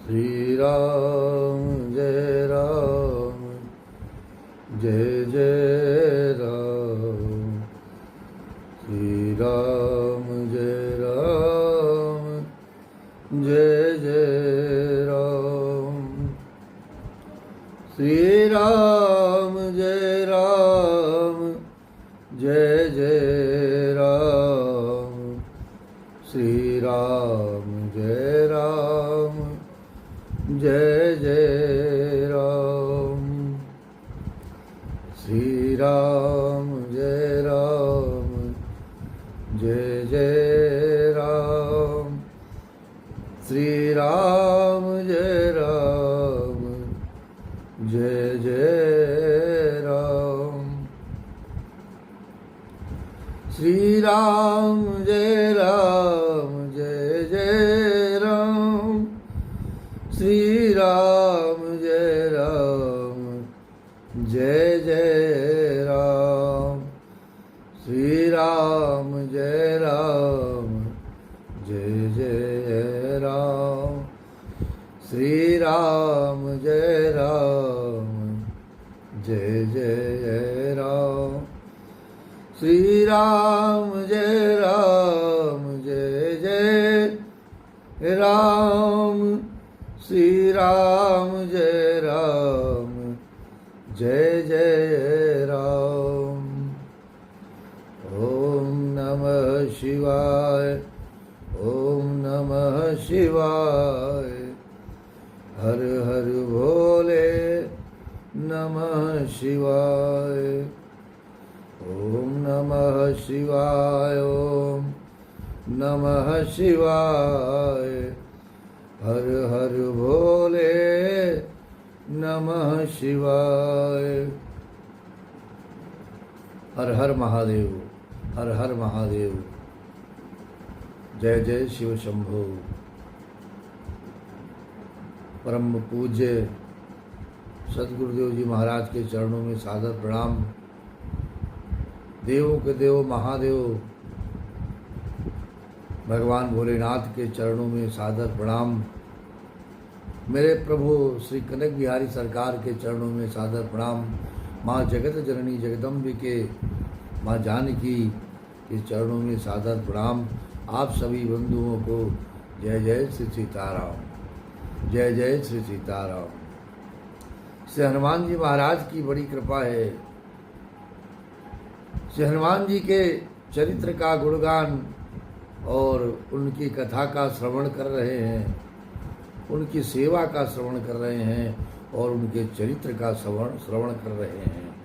श्री राम जय राम जय जय राम। श्री राम जय राम जय जय राम। श्री राम जय राम जय जय राम। श्री राम जय राम जय जय राम। श्री राम जय राम जय जय राम। श्री राम जय राम जय जय राम। श्री राम जय राम जय जय राम। श्री राम जय राम जय जय राम। श्री राम जय राम जय जय राम। श्री राम जय राम जय जय राम। श्री राम जय राम जय जय राम। श्री राम जय राम जय जय राम। ओम नमः शिवाय ओम नमः शिवाय। हर हर भोले नमः शिवाय। ओम नमः शिवाय ओम नमः शिवाय। हर हर भोले नमः शिवाय। हर हर महादेव हर हर महादेव। जय जय शिव शंभो। परम पूज्य सदगुरुदेव जी महाराज के चरणों में सादर प्रणाम। देवों के देव महादेव भगवान भोलेनाथ के चरणों में सादर प्रणाम। मेरे प्रभु श्री कनक बिहारी सरकार के चरणों में सादर प्रणाम। माँ जगत जननी जगदम्बिके माँ जानकी के चरणों में सादर प्रणाम। आप सभी बंधुओं को जय जय श्री सीताराम जय जय श्री सीताराम। श्री हनुमान जी महाराज की बड़ी कृपा है। श्री हनुमान जी के चरित्र का गुणगान और उनकी कथा का श्रवण कर रहे हैं, उनकी सेवा का श्रवण कर रहे हैं और उनके चरित्र का श्रवण कर रहे हैं।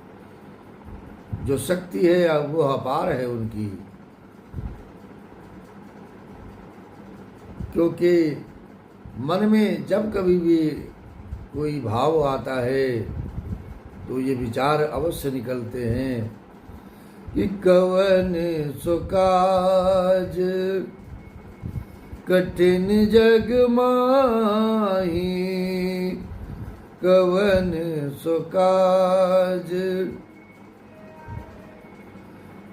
जो शक्ति है वो अपार है उनकी, क्योंकि मन में जब कभी भी कोई भाव आता है तो ये विचार अवश्य निकलते हैं कि कवन सो काज कठिन जग माही। कवन सो काज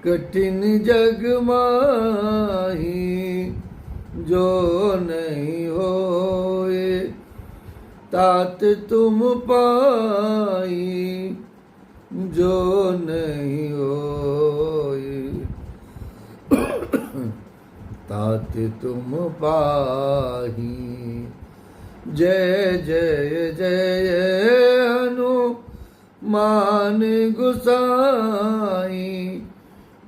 कठिन जग माही। जो नहीं होए तात तुम पाई। जो नहीं होए तात तुम पाही। जय जय जय हनुमान गुसाई।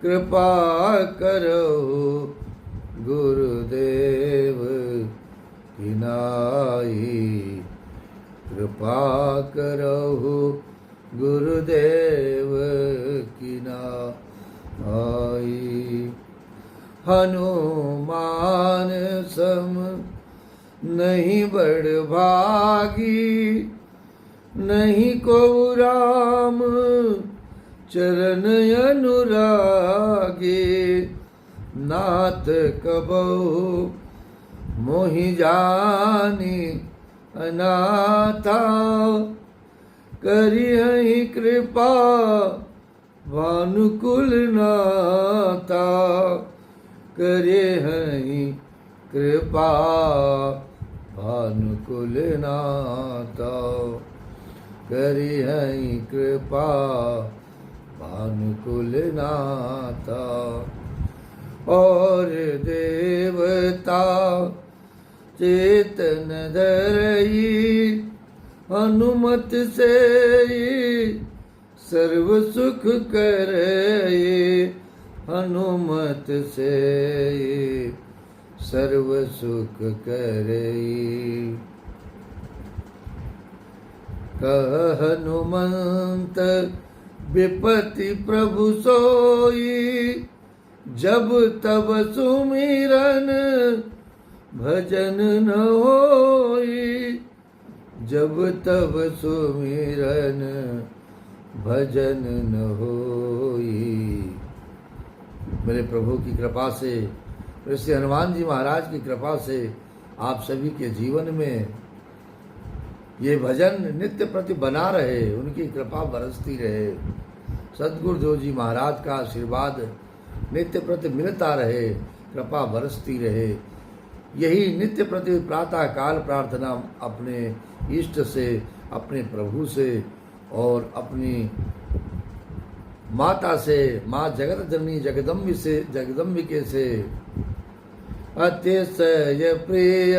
कृपा करो गुरुदेव की नाई। कृपा करो गुरुदेव की नाई। हनुमान सम नहीं बड़ भागी। नहीं को राम चरण अनुरागे। नाथ कबहु मोहि जानी अनाथा। करिहि कृपा भानुकुल नाथा। करे हई कृपा भानुकुल नाथा, करी है कृपा भानुकुल नाथा। और देवता चेतन धरई, हनुमत से सर्व सुख करई, हनुमत से सर्व सुख करई। कह हनुमंत विपति प्रभु सोई, जब तब सुमिरन भजन न होई, जब तब सुमिरन भजन न होई। मेरे प्रभु की कृपा से, श्री हनुमान जी महाराज की कृपा से आप सभी के जीवन में ये भजन नित्य प्रति बना रहे, उनकी कृपा बरसती रहे। सद्गुरुदेव जी महाराज का आशीर्वाद नित्य प्रति मिलता रहे, कृपा बरसती रहे। यही नित्य प्रति प्रातः काल प्रार्थना अपने इष्ट से, अपने प्रभु से और अपनी माता से, माँ जगत जननी जगदम्बिके से अतिशय प्रिय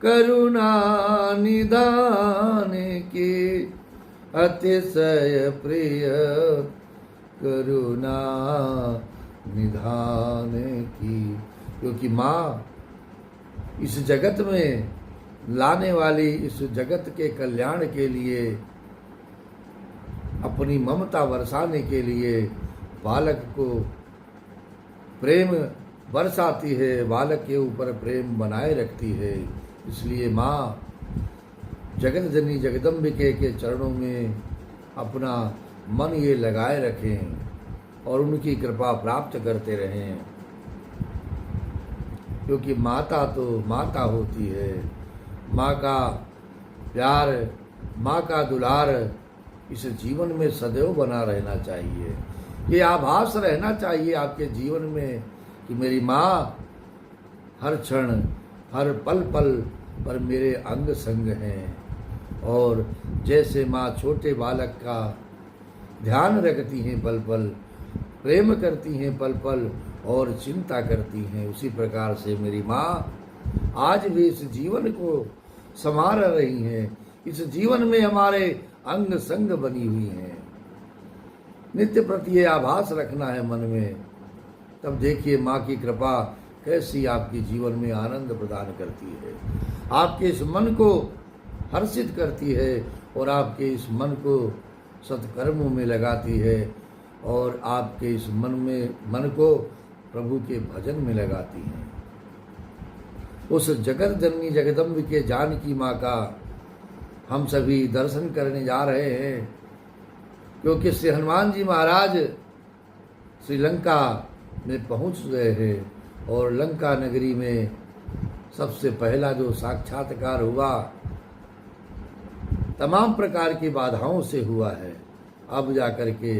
करुणा निधान की, अतिशय प्रिय करुणा निधान की। क्योंकि माँ इस जगत में लाने वाली, इस जगत के कल्याण के लिए, अपनी ममता बरसाने के लिए बालक को प्रेम बरसाती है, बालक के ऊपर प्रेम बनाए रखती है। इसलिए माँ जगत जननी जगदम्बिके के चरणों में अपना मन ये लगाए रखें और उनकी कृपा प्राप्त करते रहें। क्योंकि माता तो माता होती है, माँ का प्यार, माँ का दुलार इस जीवन में सदैव बना रहना चाहिए। ये आभास रहना चाहिए आपके जीवन में कि मेरी माँ हर क्षण हर पल पल पर मेरे अंग संग हैं। और जैसे माँ छोटे बालक का ध्यान रखती हैं पल पल, प्रेम करती हैं पल पल और चिंता करती हैं, उसी प्रकार से मेरी माँ आज भी इस जीवन को संवार रही हैं, इस जीवन में हमारे अंग संग बनी हुई हैं। नित्य प्रति ये आभास रखना है मन में, तब देखिए माँ की कृपा कैसी आपके जीवन में आनंद प्रदान करती है, आपके इस मन को हर्षित करती है और आपके इस मन को सत्कर्मों में लगाती है और आपके इस मन को प्रभु के भजन में लगाती है। उस जगत जननी जगदम्बिके जानकी माँ का हम सभी दर्शन करने जा रहे हैं, क्योंकि श्री हनुमान जी महाराज श्रीलंका में पहुंच गए हैं और लंका नगरी में सबसे पहला जो साक्षात्कार हुआ तमाम प्रकार की बाधाओं से हुआ है। अब जाकर के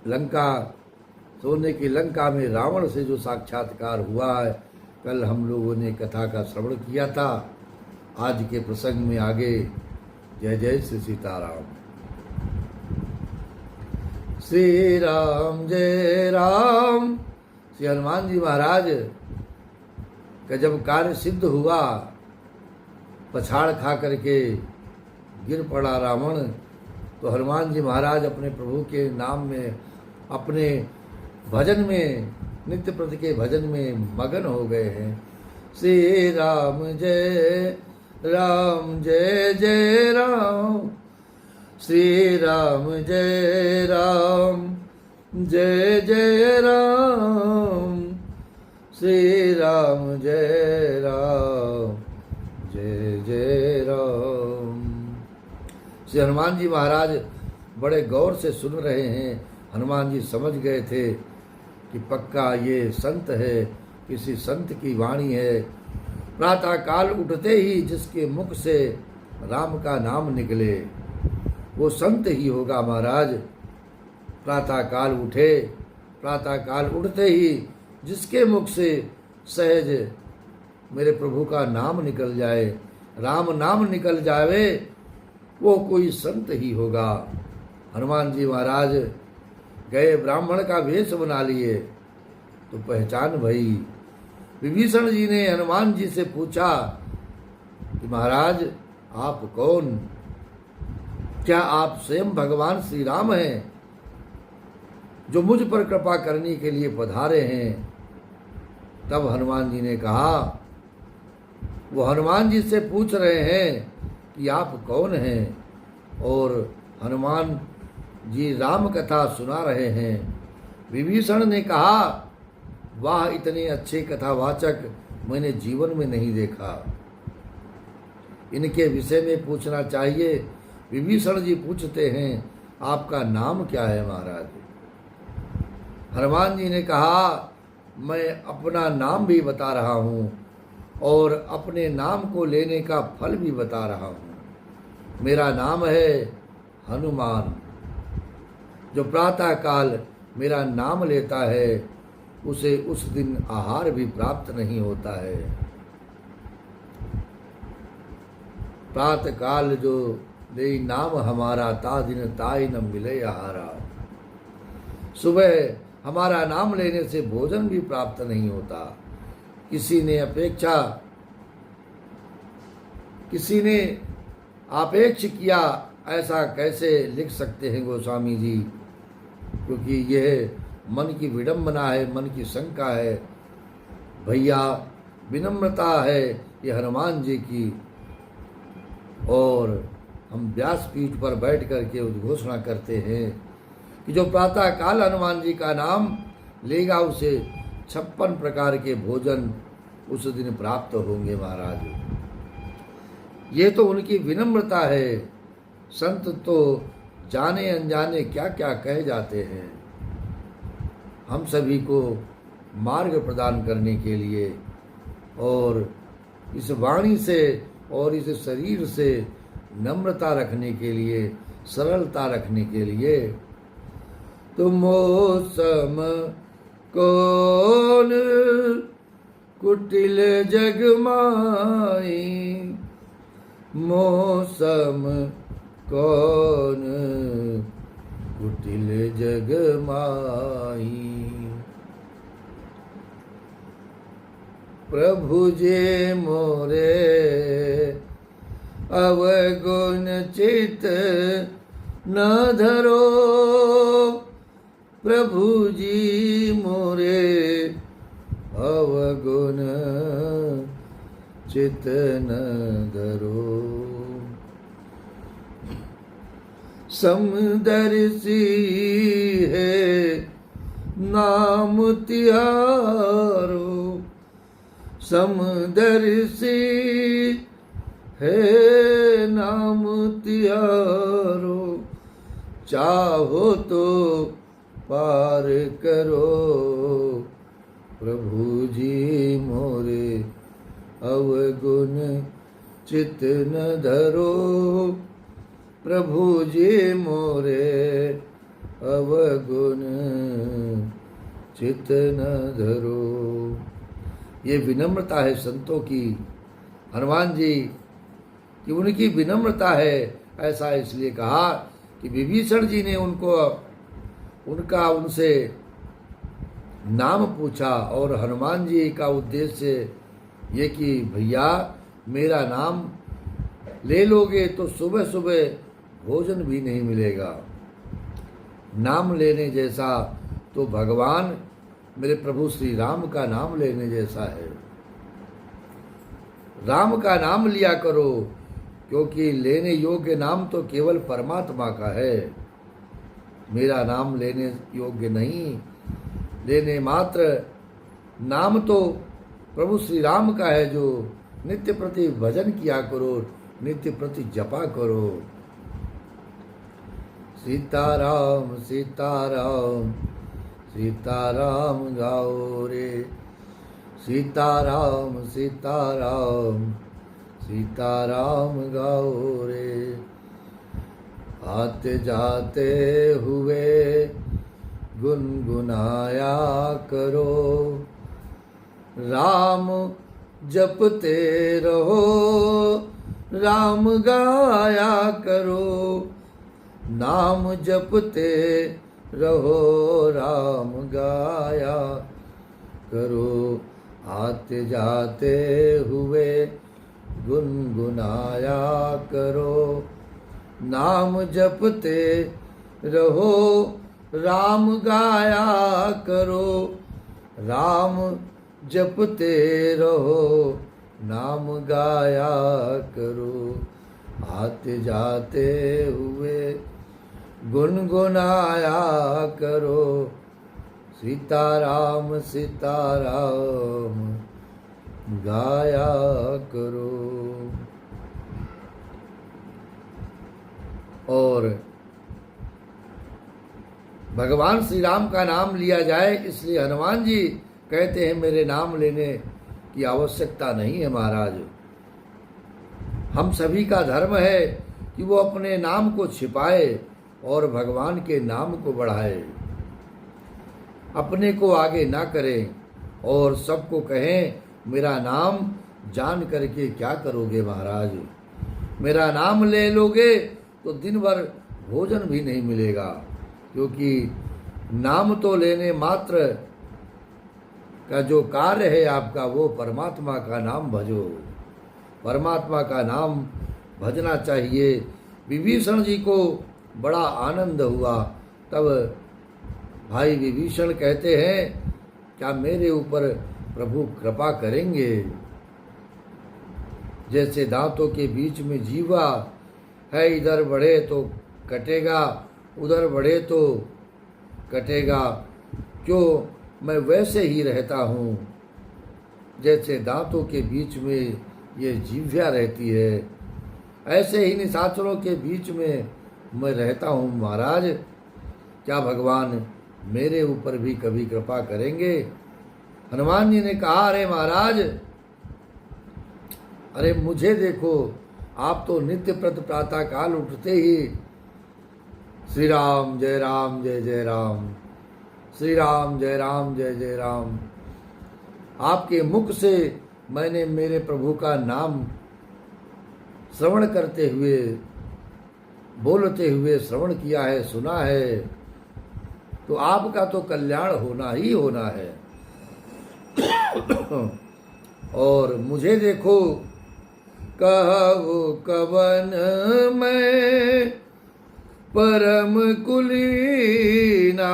लंका, सोने की लंका में रावण से जो साक्षात्कार हुआ है, कल हम लोगों ने कथा का श्रवण किया था। आज के प्रसंग में आगे जय जय श्री सीताराम। श्री राम जय राम। श्री हनुमान जी महाराज का जब कार्य सिद्ध हुआ, पछाड़ खा करके गिर पड़ा रावण, तो हनुमान जी महाराज अपने प्रभु के नाम में, अपने भजन में, नित्य प्रति के भजन में मगन हो गए हैं। श्री राम जय राम जय जय राम, श्री राम जय राम जय जय राम, श्री राम जय राम जय जय राम। श्री हनुमान जी महाराज बड़े गौर से सुन रहे हैं। हनुमान जी समझ गए थे कि पक्का ये संत है, किसी संत की वाणी है। प्रातः काल उठते ही जिसके मुख से राम का नाम निकले वो संत ही होगा महाराज। प्रातः काल उठे, प्रातः काल उठते ही जिसके मुख से सहज मेरे प्रभु का नाम निकल जाए, राम नाम निकल जावे, वो कोई संत ही होगा। हनुमान जी महाराज गए, ब्राह्मण का वेश बना लिए तो पहचान भई। विभीषण जी ने हनुमान जी से पूछा कि महाराज आप कौन? क्या आप स्वयं भगवान श्री राम हैं जो मुझ पर कृपा करने के लिए पधारे हैं? तब हनुमान जी ने कहा, वो हनुमान जी से पूछ रहे हैं कि आप कौन हैं, और हनुमान जी राम कथा सुना रहे हैं। विभीषण ने कहा, वाह, इतने अच्छे कथावाचक मैंने जीवन में नहीं देखा, इनके विषय में पूछना चाहिए। विभीषण जी पूछते हैं, आपका नाम क्या है महाराज? हनुमान जी ने कहा, मैं अपना नाम भी बता रहा हूँ और अपने नाम को लेने का फल भी बता रहा हूँ। मेरा नाम है हनुमान। जो प्रातः काल मेरा नाम लेता है उसे उस दिन आहार भी प्राप्त नहीं होता है। प्रातः काल जो ले नाम हमारा, ता दिन ताई न मिले आहारा। सुबह हमारा नाम लेने से भोजन भी प्राप्त नहीं होता। किसी ने आपेक्ष किया, ऐसा कैसे लिख सकते हैं गोस्वामी जी? क्योंकि यह मन की विडंबना है, मन की शंका है भैया, विनम्रता है ये हनुमान जी की। और हम व्यासपीठ पर बैठ करके उद्घोषणा करते हैं कि जो प्रातः काल हनुमान जी का नाम लेगा उसे 56 प्रकार के भोजन उस दिन प्राप्त होंगे महाराज। ये तो उनकी विनम्रता है। संत तो जाने अनजाने क्या क्या कह जाते हैं। हम सभी को मार्ग प्रदान करने के लिए और इस वाणी से और इस शरीर से नम्रता रखने के लिए, सरलता रखने के लिए, तुम सम कौन कुटिल जग माई, मौसम कौन कुटिल जग माई। प्रभु जे मोरे अवगुण चित न धरो, प्रभु जी मोरे अवगुण चित न धरो। समदर्शी है नाम तिहारो, समदर्शी है नाम तिहारो, चाहो तो पार करो, प्रभु जी मोरे अवगुण चित न धरो, प्रभु जी मोरे अवगुण चित न धरो। ये विनम्रता है संतों की। हनुमान जी कि उनकी विनम्रता है। ऐसा इसलिए कहा कि विभीषण जी ने उनका उनसे नाम पूछा और हनुमान जी का उद्देश्य ये कि भैया मेरा नाम ले लोगे तो सुबह सुबह भोजन भी नहीं मिलेगा। नाम लेने जैसा तो भगवान मेरे प्रभु श्री राम का नाम लेने जैसा है। राम का नाम लिया करो, क्योंकि लेने योग्य नाम तो केवल परमात्मा का है। मेरा नाम लेने योग्य नहीं, लेने मात्र नाम तो प्रभु श्री राम का है, जो नित्य प्रति भजन किया करो, नित्य प्रति जपा करो। सीताराम सीताराम सीताराम गाओ रे, सीताराम सीताराम सीताराम गाओ रे। आते जाते हुए गुनगुनाया करो, राम जपते रहो राम गाया करो, नाम जपते रहो राम गाया करो, आते जाते हुए गुनगुनाया करो, नाम जपते रहो राम गाया करो, राम जपते रहो नाम गाया करो, आते जाते हुए गुनगुनाया करो, सीताराम सीताराम गाया करो। और भगवान श्री राम का नाम लिया जाए, इसलिए हनुमान जी कहते हैं मेरे नाम लेने की आवश्यकता नहीं है महाराज। हम सभी का धर्म है कि वो अपने नाम को छिपाए और भगवान के नाम को बढ़ाए, अपने को आगे ना करें और सबको कहें मेरा नाम जान करके क्या करोगे महाराज, मेरा नाम ले लोगे तो दिन भर भोजन भी नहीं मिलेगा, क्योंकि नाम तो लेने मात्र का जो कार्य है आपका वो परमात्मा का नाम भजो, परमात्मा का नाम भजना चाहिए। विभीषण जी को बड़ा आनंद हुआ, तब भाई विभीषण कहते हैं क्या मेरे ऊपर प्रभु कृपा करेंगे? जैसे दांतों के बीच में जीवा है, इधर बढ़े तो कटेगा, उधर बढ़े तो कटेगा, क्यों मैं वैसे ही रहता हूँ जैसे दांतों के बीच में ये जीव्या रहती है, ऐसे ही निशाचरों के बीच में मैं रहता हूँ महाराज। क्या भगवान मेरे ऊपर भी कभी कृपा करेंगे? हनुमान जी ने कहा अरे महाराज, अरे मुझे देखो, आप तो नित्य प्रत प्रातः काल उठते ही श्री राम जय जय राम, श्री राम जय जय राम, आपके मुख से मैंने मेरे प्रभु का नाम श्रवण करते हुए, बोलते हुए श्रवण किया है, सुना है, तो आपका तो कल्याण होना ही होना है। और मुझे देखो, कहु कवन मैं परम कुलीना,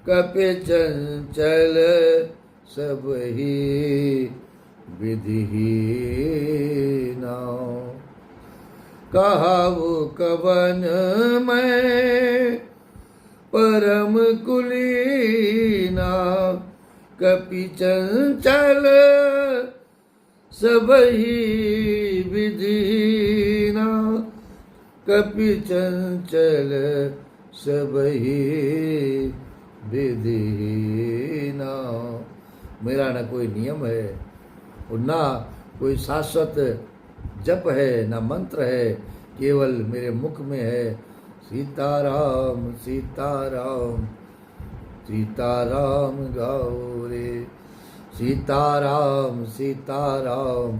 कपि चंचल सब ही विधिहीना, कहु कवन मैं परम कुलीना, कपि चंचल सब ही विधिहीना, कपि चंचल सब ही विधिहीना। मेरा न कोई नियम है और ना कोई शाश्वत जप है, न मंत्र है, केवल मेरे मुख में है सीताराम सीताराम सीताराम गाओ रे, सीताराम सीताराम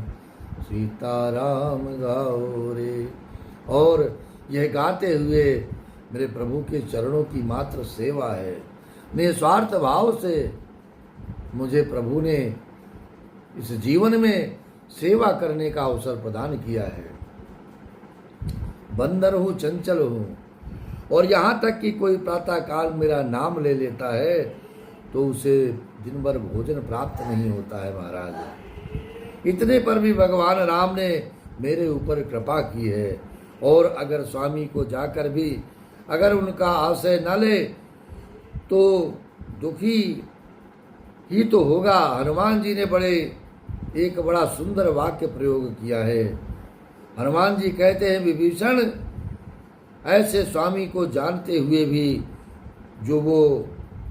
सीताराम गाओ रे। और यह गाते हुए मेरे प्रभु के चरणों की मात्र सेवा है। निस्वार्थ भाव से मुझे प्रभु ने इस जीवन में सेवा करने का अवसर प्रदान किया है। बंदर हूँ, चंचल हूँ, और यहाँ तक कि कोई प्रातः काल मेरा नाम ले लेता है तो उसे दिन भर भोजन प्राप्त नहीं होता है महाराज। इतने पर भी भगवान राम ने मेरे ऊपर कृपा की है, और अगर स्वामी को जाकर भी अगर उनका आशय न ले तो दुखी ही तो होगा। हनुमान जी ने एक बड़ा सुंदर वाक्य प्रयोग किया है। हनुमान जी कहते हैं विभीषण, ऐसे स्वामी को जानते हुए भी जो वो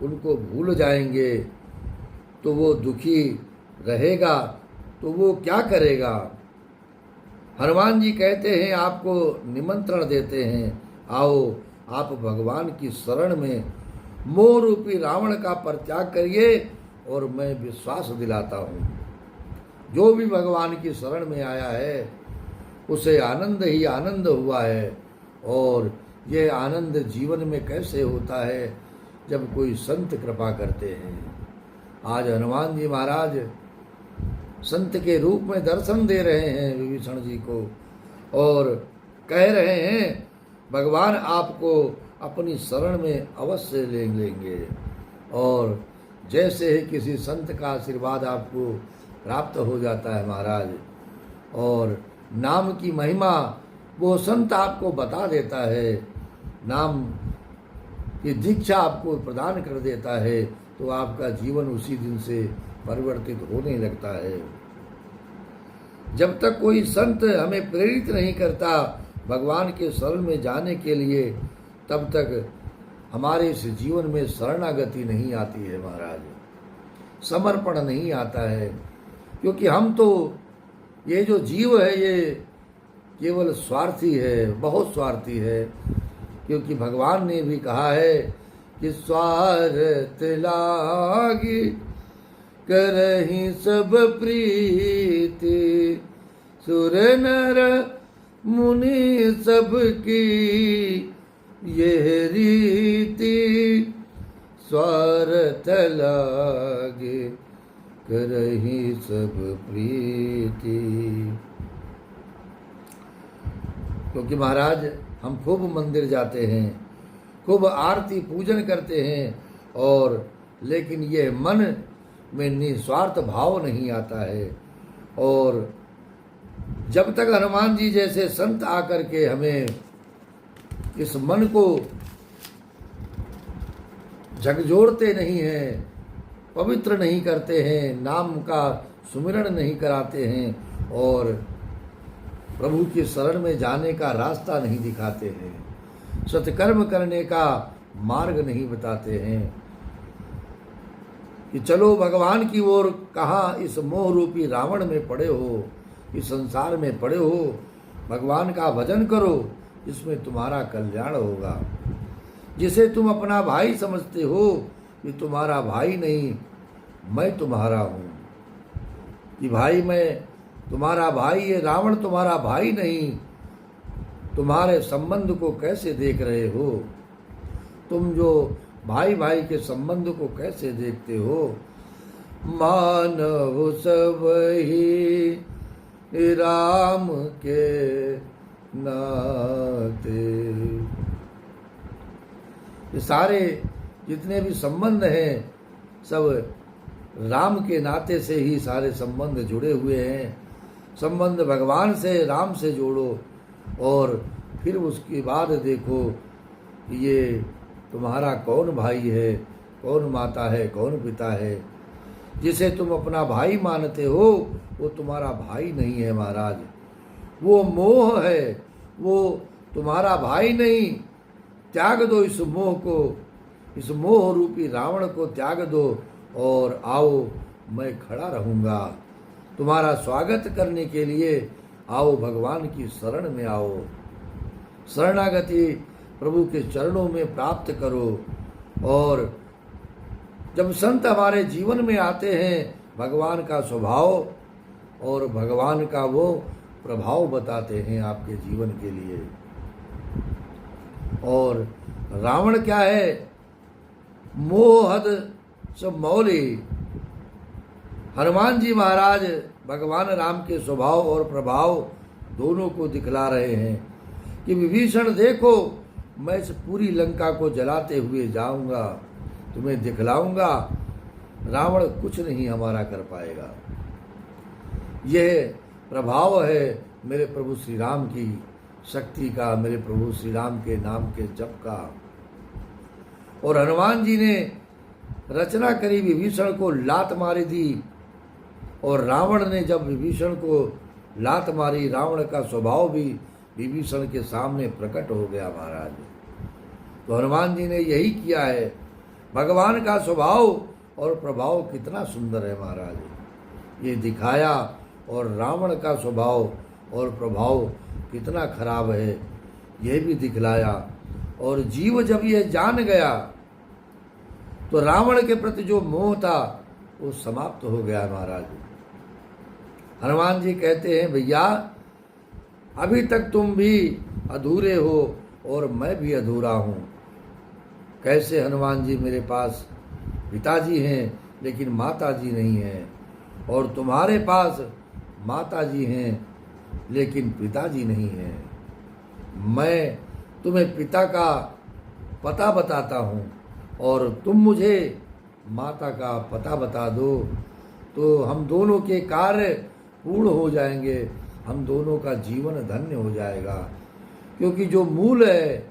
उनको भूल जाएंगे तो वो दुखी रहेगा, तो वो क्या करेगा? हनुमान जी कहते हैं आपको निमंत्रण देते हैं, आओ आप भगवान की शरण में मोह रूपी रावण का परित्याग करिए और मैं विश्वास दिलाता हूँ। जो भी भगवान की शरण में आया है उसे आनंद ही आनंद हुआ है। और यह आनंद जीवन में कैसे होता है? जब कोई संत कृपा करते हैं। आज हनुमान जी महाराज संत के रूप में दर्शन दे रहे हैं विभीषण जी को और कह रहे हैं भगवान आपको अपनी शरण में अवश्य ले लेंगे। और जैसे ही किसी संत का आशीर्वाद आपको प्राप्त हो जाता है महाराज, और नाम की महिमा वो संत आपको बता देता है, नाम की दीक्षा आपको प्रदान कर देता है, तो आपका जीवन उसी दिन से परिवर्तित होने लगता है। जब तक कोई संत हमें प्रेरित नहीं करता भगवान के शरण में जाने के लिए, तब तक हमारे इस जीवन में शरणागति नहीं आती है महाराज, समर्पण नहीं आता है। क्योंकि हम तो, ये जो जीव है ये केवल स्वार्थी है, बहुत स्वार्थी है। क्योंकि भगवान ने भी कहा है कि स्वार्थ लागी करहि सब प्रीति, सुर नर मुनि सबकी यह रीति, स्वार्थ लागे करहि सब प्रीति। क्योंकि महाराज हम खूब मंदिर जाते हैं, खूब आरती पूजन करते हैं, और लेकिन ये मन में निस्वार्थ भाव नहीं आता है। और जब तक हनुमान जी जैसे संत आकर के हमें इस मन को झकझोरते नहीं हैं, पवित्र नहीं करते हैं, नाम का सुमिरन नहीं कराते हैं, और प्रभु की शरण में जाने का रास्ता नहीं दिखाते हैं, सत्कर्म करने का मार्ग नहीं बताते हैं कि चलो भगवान की ओर, कहाँ इस मोह रूपी रावण में पड़े हो, इस संसार में पड़े हो, भगवान का भजन करो, इसमें तुम्हारा कल्याण होगा। जिसे तुम अपना भाई समझते हो, ये तुम्हारा भाई नहीं, मैं तुम्हारा हूँ। कि भाई मैं तुम्हारा भाई, ये रावण तुम्हारा भाई नहीं। तुम्हारे संबंध को कैसे देख रहे हो? तुम जो भाई भाई के संबंध को कैसे देखते हो? मानव सब ही राम के नाते। ये सारे जितने भी संबंध हैं सब राम के नाते से ही सारे संबंध जुड़े हुए हैं। संबंध भगवान से, राम से जोड़ो, और फिर उसके बाद देखो कि ये तुम्हारा कौन भाई है, कौन माता है, कौन पिता है। जिसे तुम अपना भाई मानते हो वो तुम्हारा भाई नहीं है महाराज, वो मोह है, वो तुम्हारा भाई नहीं। त्याग दो इस मोह को, इस मोह रूपी रावण को त्याग दो, और आओ मैं खड़ा रहूँगा तुम्हारा स्वागत करने के लिए। आओ भगवान की शरण में आओ, शरणागति प्रभु के चरणों में प्राप्त करो। और जब संत हमारे जीवन में आते हैं, भगवान का स्वभाव और भगवान का वो प्रभाव बताते हैं आपके जीवन के लिए। और रावण क्या है? मोहद सब मौली। हनुमान जी महाराज भगवान राम के स्वभाव और प्रभाव दोनों को दिखला रहे हैं कि विभीषण देखो, मैं इस पूरी लंका को जलाते हुए जाऊंगा, तुम्हें दिखलाऊंगा, रावण कुछ नहीं हमारा कर पाएगा। यह प्रभाव है मेरे प्रभु श्री राम की शक्ति का, मेरे प्रभु श्री राम के नाम के जप का। और हनुमान जी ने रचना करी, विभीषण को लात मारी दी, और रावण ने जब विभीषण को लात मारी, रावण का स्वभाव भी विभीषण के सामने प्रकट हो गया महाराज। तो हनुमान जी ने यही किया है। भगवान का स्वभाव और प्रभाव कितना सुंदर है महाराज, ये दिखाया। और रावण का स्वभाव और प्रभाव कितना खराब है, ये भी दिखलाया। और जीव जब ये जान गया तो रावण के प्रति जो मोह था वो समाप्त हो गया महाराज। हनुमान जी कहते हैं, भैया अभी तक तुम भी अधूरे हो और मैं भी अधूरा हूँ। कैसे हनुमान जी, मेरे पास पिताजी हैं लेकिन माता जी नहीं हैं, और तुम्हारे पास माता जी हैं लेकिन पिताजी नहीं हैं। मैं तुम्हें पिता का पता बताता हूँ और तुम मुझे माता का पता बता दो, तो हम दोनों के कार्य पूर्ण हो जाएंगे, हम दोनों का जीवन धन्य हो जाएगा। क्योंकि जो मूल है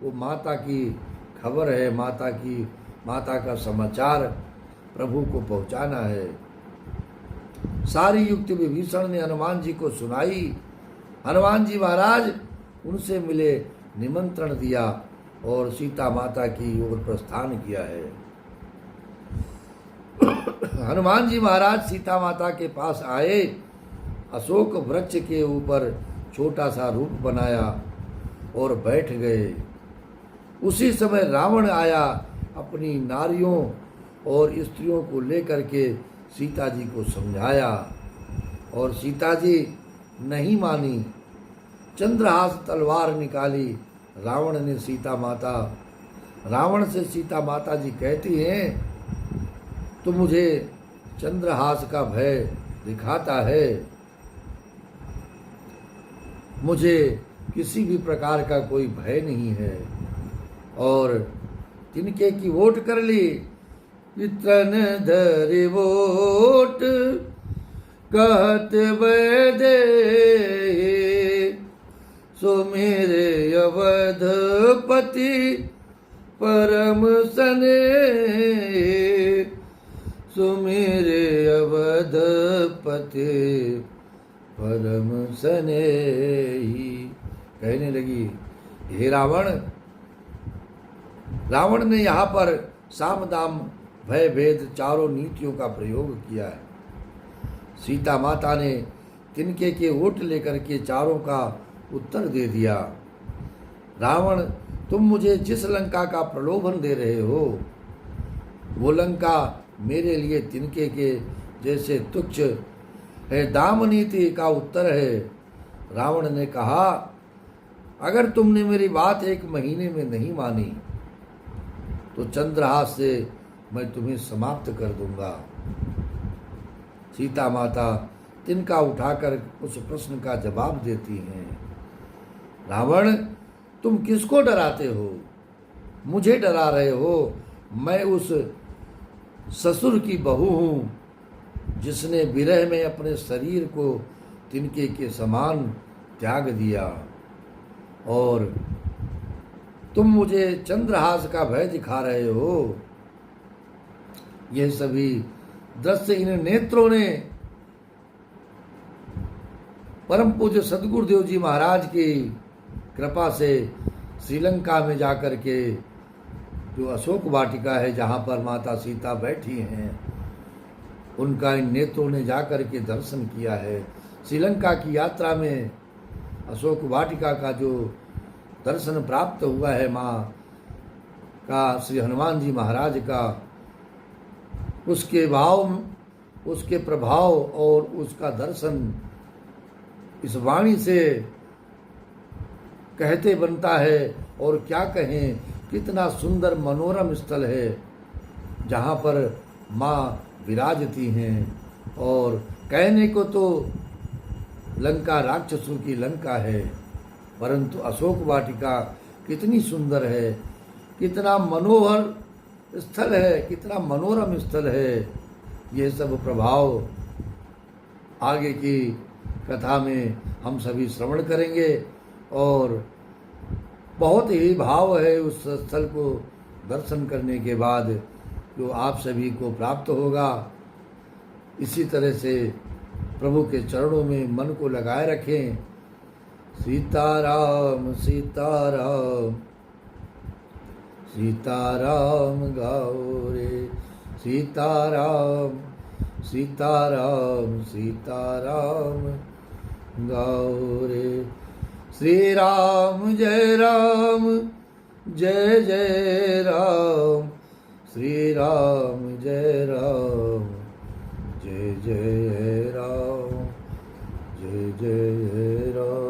वो माता की खबर है, माता का समाचार प्रभु को पहुंचाना है। सारी युक्ति विभीषण ने हनुमान जी को सुनाई। हनुमान जी महाराज उनसे मिले, निमंत्रण दिया और सीता माता की ओर प्रस्थान किया है। हनुमान जी महाराज सीता माता के पास आए, अशोक वृक्ष के ऊपर छोटा सा रूप बनाया और बैठ गए। उसी समय रावण आया, अपनी नारियों और स्त्रियों को लेकर के सीता जी को समझाया और सीता जी नहीं मानी। चंद्रहास तलवार निकाली रावण ने रावण से सीता माता जी कहती हैं, तो मुझे चंद्रहास का भय दिखाता है, मुझे किसी भी प्रकार का कोई भय नहीं है। और तिनके की वोट कर ली, इतन धरि वोट कहत वैदे, सो मेरे अवधपति परम सने, सो मेरे अवधपति परम सने ही। कहने लगी, हे रावण ने यहाँ पर साम दाम भय भेद चारों नीतियों का प्रयोग किया है। सीता माता ने तिनके के वोट लेकर के चारों का उत्तर दे दिया। रावण, तुम मुझे जिस लंका का प्रलोभन दे रहे हो वो लंका मेरे लिए तिनके के जैसे तुच्छ है, दाम नीति का उत्तर है। रावण ने कहा, अगर तुमने मेरी बात 1 महीने में नहीं मानी तो चंद्रहास से मैं तुम्हें समाप्त कर दूंगा। सीता माता तिनका उठाकर उस प्रश्न का जवाब देती हैं। रावण, तुम किसको डराते हो? मुझे डरा रहे हो। मैं उस ससुर की बहू हूँ जिसने विरह में अपने शरीर को तिनके के समान त्याग दिया, और तुम मुझे चंद्रहास का भय दिखा रहे हो। यह सभी दृश्य इन नेत्रों ने परम पूज्य सदगुरुदेव जी महाराज की कृपा से श्रीलंका में जाकर के, जो अशोक वाटिका है जहाँ पर माता सीता बैठी हैं, उनका इन नेत्रों ने जाकर के दर्शन किया है। श्रीलंका की यात्रा में अशोक वाटिका का जो दर्शन प्राप्त हुआ है माँ का, श्री हनुमान जी महाराज का, उसके भाव, उसके प्रभाव और उसका दर्शन इस वाणी से कहते बनता है। और क्या कहें, कितना सुंदर मनोरम स्थल है जहाँ पर माँ विराजती हैं। और कहने को तो लंका राक्षसों की लंका है, परंतु अशोक वाटिका कितनी सुंदर है, कितना मनोहर स्थल है, कितना मनोरम स्थल है। ये सब प्रभाव आगे की कथा में हम सभी श्रवण करेंगे और बहुत ही भाव है उस स्थल को दर्शन करने के बाद जो आप सभी को प्राप्त होगा। इसी तरह से प्रभु के चरणों में मन को लगाए रखें। सीताराम सीताराम सीताराम गाओ रे, सीताराम सीताराम सीताराम गाओ रे। श्री राम जय जय राम, श्री राम जय जय राम। राधे राधे।